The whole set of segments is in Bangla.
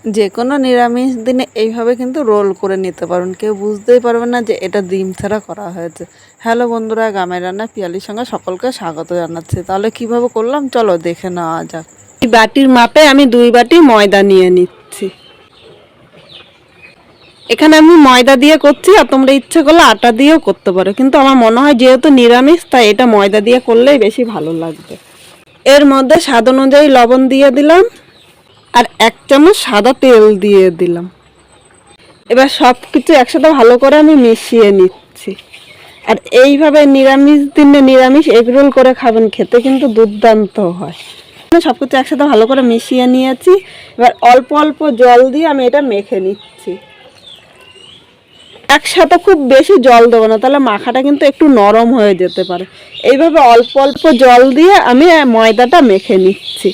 যে কোনো নিরামিষ দিনে এইভাবে কিন্তু রোল করে নিতে পারবেন, কেউ বুঝতেই পারবে না যে এটা ডিম ছাড়া করা হয়েছে। হ্যালো বন্ধুরা, গ্রামের রান্না পিয়ালির সঙ্গে সকলকে স্বাগত জানাচ্ছি। তাহলে কিভাবে করলাম চলো দেখে নেওয়া যাক। এই বাটির মাপে আমি 2 বাটি ময়দা নিয়ে নিচ্ছি। এখানে আমি ময়দা দিয়ে করছি, আর তোমরা ইচ্ছে করলে আটা দিয়েও করতে পারো, কিন্তু আমার মনে হয় যেহেতু নিরামিষ তাই এটা ময়দা দিয়ে করলেই বেশি ভালো লাগবে। এর মধ্যে স্বাদ অনুযায়ী লবণ দিয়ে দিলাম, আর 1 চামচ সাদা তেল দিয়ে দিলাম। এবার সব কিছু একসাথে ভালো করে আমি মিশিয়ে নিচ্ছি। আর এইভাবে নিরামিষ দিনে নিরামিষ এগরোল করে খাবেন, খেতে কিন্তু দুর্দান্ত হয়। সব কিছু একসাথে ভালো করে মিশিয়ে নিয়েছি। এবার অল্প অল্প জল দিয়ে আমি এটা মেখে নিচ্ছি। একসাথে খুব বেশি জল দেবো না, তাহলে মাখাটা কিন্তু একটু নরম হয়ে যেতে পারে। এইভাবে অল্প অল্প জল দিয়ে আমি ময়দাটা মেখে নিচ্ছি।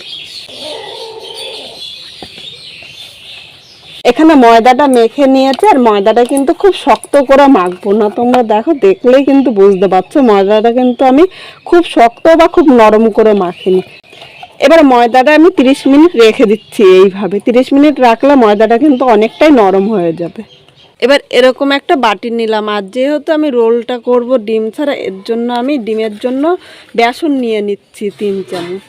এখানে ময়দাটা মেখে নিয়েছে, আর ময়দাটা কিন্তু খুব শক্ত করে মাখবো না। তোমরা দেখো, দেখলেই কিন্তু বুঝতে পারছো ময়দাটা কিন্তু আমি খুব শক্ত বা খুব নরম করে মাখিনি। এবার ময়দাটা আমি 30 মিনিট রেখে দিচ্ছি। এইভাবে 30 মিনিট রাখলে ময়দাটা কিন্তু অনেকটাই নরম হয়ে যাবে। এবার এরকম একটা বাটি নিলাম, আর যেহেতু আমি রোলটা করব ডিম ছাড়া, এর জন্য আমি ডিমের জন্য বেসন নিয়ে নিচ্ছি 3 চামচ।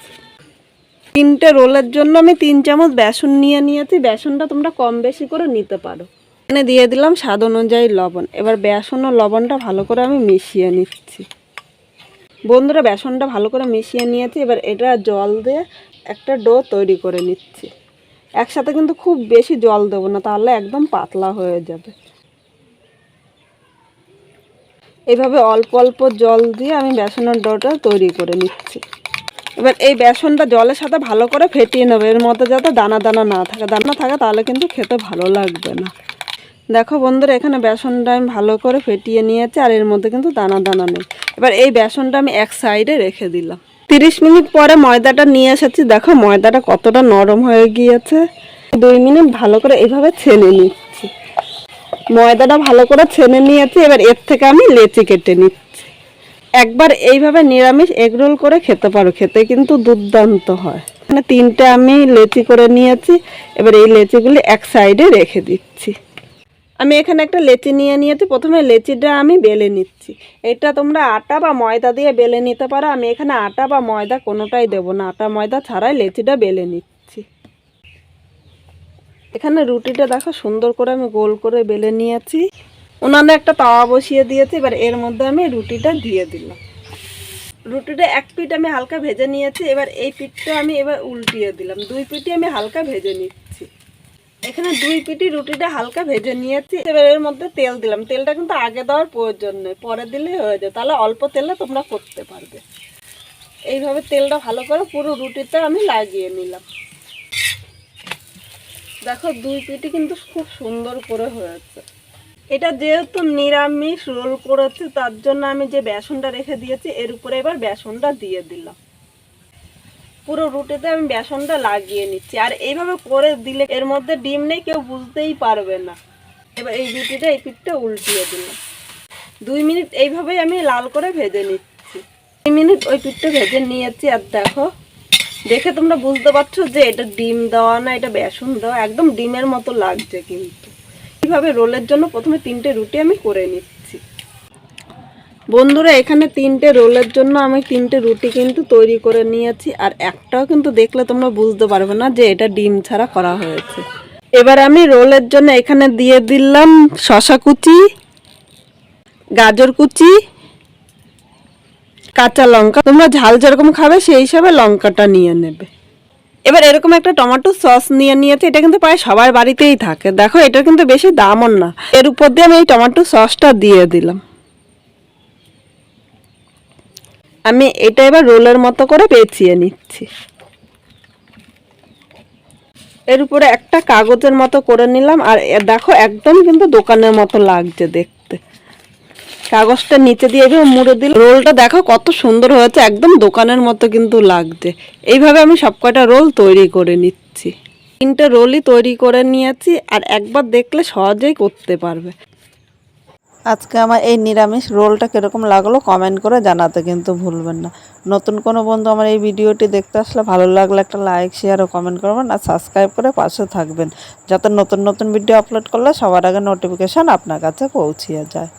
3টে রোলের জন্য আমি 3 চামচ বেসন নিয়ে নিয়েছি। বেসনটা তোমরা কম বেশি করে নিতে পারো। এখানে দিয়ে দিলাম স্বাদ অনুযায়ী লবণ। এবার বেসন ও লবণটা ভালো করে আমি মিশিয়ে নিচ্ছি। বন্ধুরা, বেসনটা ভালো করে মিশিয়ে নিয়েছি। এবার এটা জল দিয়ে একটা ডো তৈরি করে নিচ্ছি। একসাথে কিন্তু খুব বেশি জল দেবো না, তাহলে একদম পাতলা হয়ে যাবে। এইভাবে অল্প অল্প জল দিয়ে আমি বেসনের ডোটা তৈরি করে নিচ্ছি। এবার এই বেসনটা জলের সাথে ভালো করে ফেটিয়ে নেবে। এর মধ্যে যাতে দানা দানা না থাকে, দানা থাকে তাহলে কিন্তু খেতে ভালো লাগবে না। দেখো বন্ধুরা, এখানে বেসনটা আমি ভালো করে ফেটিয়ে নিয়েছি, আর এর মধ্যে কিন্তু দানা দানা নেই। এবার এই বেসনটা আমি এক সাইডে রেখে দিলাম। 30 মিনিট পরে ময়দাটা নিয়ে এসেছি। দেখো ময়দাটা কতটা নরম হয়ে গিয়েছে। 2 মিনিট ভালো করে এইভাবে ছেনে নিচ্ছি। ময়দাটা ভালো করে ছেনে নিয়েছি। এবার এর থেকে আমি লেচি কেটে নিচ্ছি। একবার এইভাবে নিরামিষ এগরোল করে খেতে পারো, খেতে কিন্তু দুর্দান্ত হয়। এখানে 3টে আমি লেচি করে নিয়েছি। এবার এই লেচিগুলি এক সাইডে রেখে দিচ্ছি। আমি এখানে একটা লেচি নিয়ে নিয়েছি। প্রথমে লেচিটা আমি বেলে নিচ্ছি। এটা তোমরা আটা বা ময়দা দিয়ে বেলে নিতে পারো। আমি এখানে আটা বা ময়দা কোনোটাই দেবো না, আটা ময়দা ছাড়াই লেচিটা বেলে নিচ্ছি। এখানে রুটিটা দেখো সুন্দর করে আমি গোল করে বেলে নিয়েছি। উনানে একটা তাওয়া বসিয়ে দিয়েছি। এবার এর মধ্যে আমি রুটিটা দিয়ে দিলাম। রুটিটা এক পিঠ আমি হালকা ভেজে নিয়েছি। এবার এই পিঠটা আমি এবার উল্টিয়ে দিলাম। 2 পিঠই আমি হালকা ভেজে নিচ্ছি। এখানে 2 পিঠই রুটিটা হালকা ভেজে নিয়েছি। এবার এর মধ্যে তেল দিলাম। তেলটা কিন্তু আগে দেওয়ার প্রয়োজন নেই, পরে দিলেই হয়ে যায়। তাহলে অল্প তেলে তোমরা করতে পারবে। এইভাবে তেলটা ভালো করে পুরো রুটিতে আমি লাগিয়ে নিলাম। দেখো 2 পিঠই কিন্তু খুব সুন্দর করে হয়েছে। এটা যেহেতু নিরামিষ রোল করেছি, তার জন্য আমি যে বেসনটা রেখে দিয়েছি এর উপরে এবার বেসনটা দিয়ে দিলাম। পুরো রুটিতে আমি বেসনটা লাগিয়ে নিচ্ছি। আর এইভাবে করে দিলে এর মধ্যে ডিম নেই, কেউ বুঝতেই পারবে না। এবার এই রুটিটা এই পিঠটা উল্টিয়ে দিলাম। 2 মিনিট এইভাবেই আমি লাল করে ভেজে নিচ্ছি। 2 মিনিট ওই পিঠটা ভেজে নিয়েছি। আর দেখো, দেখে তোমরা বুঝতে পারছো যে এটা ডিম দেওয়া না, এটা বেসন দেওয়া। একদম ডিমের মতো লাগছে। কিন্তু এইভাবে রোলের জন্য প্রথমে 3টে রুটি আমি করে নিচ্ছি। বন্ধুরা, এখানে 3টে রোলের জন্য আমি 3টে রুটি কিন্তু তৈরি করে নিয়েছি। আর একটাও কিন্তু দেখলে তোমরা বুঝতে পারবে না যে এটা ডিম ছাড়া করা হয়েছে। এবার আমি রোলের জন্য এখানে দিয়ে দিলাম শসা কুচি, গাজর কুচি, কাঁচা লঙ্কা। তোমরা ঝাল যেরকম খাবে সেই হিসাবে লঙ্কাটা নিয়ে নেবে। এবার এরকম একটা টমেটো সস নিয়ে নিয়েছি। এটা কিন্তু প্রায় সবার বাড়িতেই থাকে। দেখো, এটা কিন্তু বেশি দামও না। এর উপর দিয়ে আমি এই টমেটো সসটা দিয়ে দিলাম। আমি এটা এবার রোলের মতো করে পেঁচিয়ে নিচ্ছি। এর উপরে একটা কাগজের মতো করে নিলাম। আর দেখো, একদম কিন্তু দোকানের মতো লাগছে দেখতে। কাগজটা নিচে দিয়ে এভাবে মুড়ে দিল। রোলটা দেখো কত সুন্দর হয়েছে, একদম দোকানের মতো কিন্তু লাগছে। এইভাবে আমি সব কয়টা রোল তৈরি করে নিচ্ছি। 3টে রোলই তৈরি করে নিয়েছি। আর একবার দেখলে সহজেই করতে পারবে। আজকে আমার এই নিরামিষ রোলটা কীরকম লাগলো কমেন্ট করে জানাতে কিন্তু ভুলবেন না। নতুন কোনো বন্ধু আমার এই ভিডিওটি দেখতে আসলে ভালো লাগলে একটা লাইক শেয়ার ও কমেন্ট করবেন, আর সাবস্ক্রাইব করে পাশে থাকবেন, যাতে নতুন নতুন ভিডিও আপলোড করলে সবার আগে নোটিফিকেশান আপনার কাছে পৌঁছিয়ে যায়।